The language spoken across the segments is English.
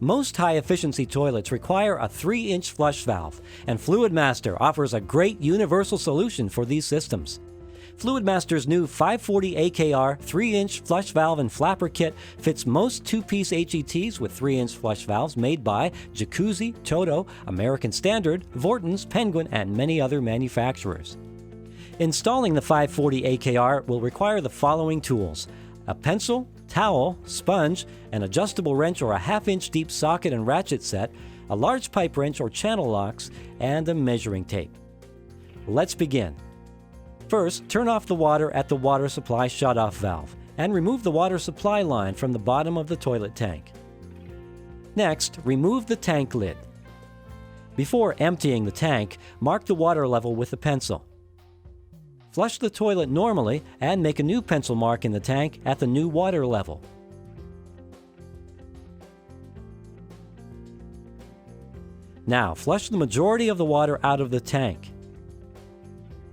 Most high-efficiency toilets require a 3-inch flush valve, and Fluidmaster offers a great universal solution for these systems. Fluidmaster's new 540 AKR 3-inch flush valve and flapper kit fits most 2-piece HETs with 3-inch flush valves made by Jacuzzi, Toto, American Standard, Vortens, Penguin, and many other manufacturers. Installing the 540 AKR will require the following tools: a pencil, towel, sponge, an adjustable wrench or a 1/2-inch deep socket and ratchet set, a large pipe wrench or channel locks, and a measuring tape. Let's begin. First, turn off the water at the water supply shut-off valve and remove the water supply line from the bottom of the toilet tank. Next, remove the tank lid. Before emptying the tank, mark the water level with a pencil. Flush the toilet normally and make a new pencil mark in the tank at the new water level. Now, flush the majority of the water out of the tank.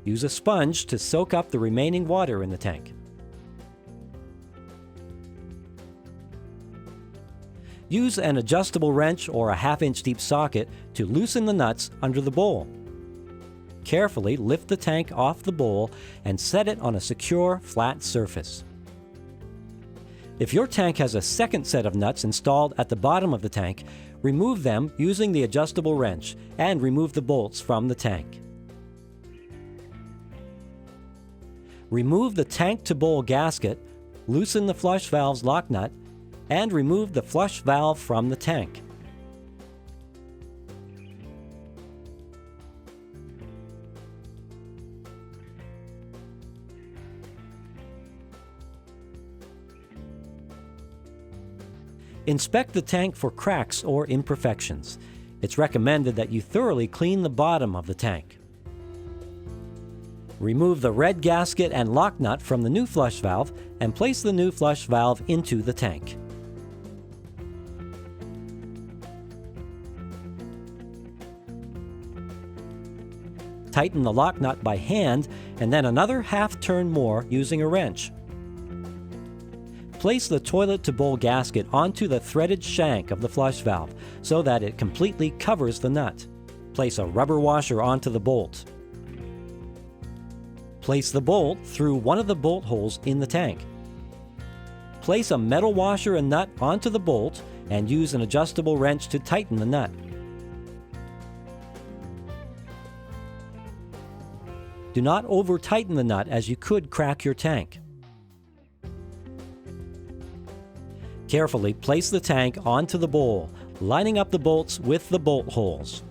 Use a sponge to soak up the remaining water in the tank. Use an adjustable wrench or a 1/2-inch deep socket to loosen the nuts under the bowl. Carefully lift the tank off the bowl and set it on a secure, flat surface. If your tank has a second set of nuts installed at the bottom of the tank, remove them using the adjustable wrench and remove the bolts from the tank. Remove the tank-to-bowl gasket, loosen the flush valve's lock nut, and remove the flush valve from the tank. Inspect the tank for cracks or imperfections. It's recommended that you thoroughly clean the bottom of the tank. Remove the red gasket and lock nut from the new flush valve and place the new flush valve into the tank. Tighten the lock nut by hand and then another half turn more using a wrench. Place the toilet-to-bowl gasket onto the threaded shank of the flush valve so that it completely covers the nut. Place a rubber washer onto the bolt. Place the bolt through one of the bolt holes in the tank. Place a metal washer and nut onto the bolt and use an adjustable wrench to tighten the nut. Do not over-tighten the nut as you could crack your tank. Carefully place the tank onto the bowl, lining up the bolts with the bolt holes.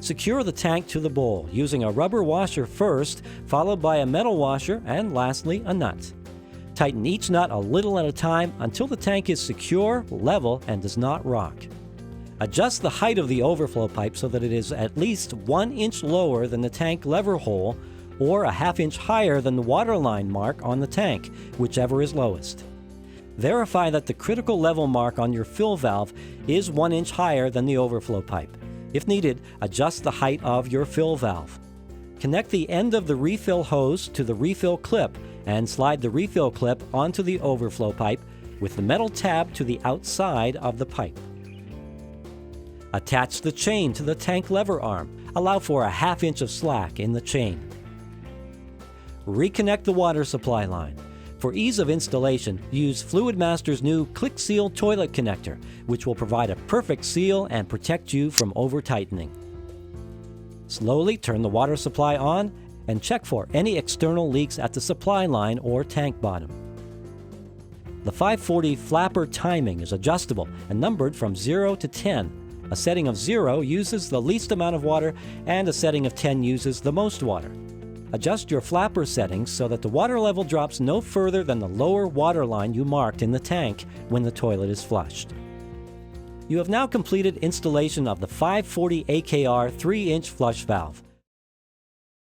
Secure the tank to the bowl using a rubber washer first, followed by a metal washer, and lastly a nut. Tighten each nut a little at a time until the tank is secure, level, and does not rock. Adjust the height of the overflow pipe so that it is at least 1 inch lower than the tank lever hole or a 1/2 inch higher than the waterline mark on the tank, whichever is lowest. Verify that the critical level mark on your fill valve is 1 inch higher than the overflow pipe. If needed, adjust the height of your fill valve. Connect the end of the refill hose to the refill clip and slide the refill clip onto the overflow pipe with the metal tab to the outside of the pipe. Attach the chain to the tank lever arm. Allow for a 1/2 inch of slack in the chain. Reconnect the water supply line. For ease of installation, use Fluidmaster's new Click Seal toilet connector, which will provide a perfect seal and protect you from over-tightening. Slowly turn the water supply on and check for any external leaks at the supply line or tank bottom. The 540 flapper timing is adjustable and numbered from 0 to 10. A setting of 0 uses the least amount of water and a setting of 10 uses the most water. Adjust your flapper settings so that the water level drops no further than the lower water line you marked in the tank when the toilet is flushed. You have now completed installation of the 540 AKR 3-inch flush valve.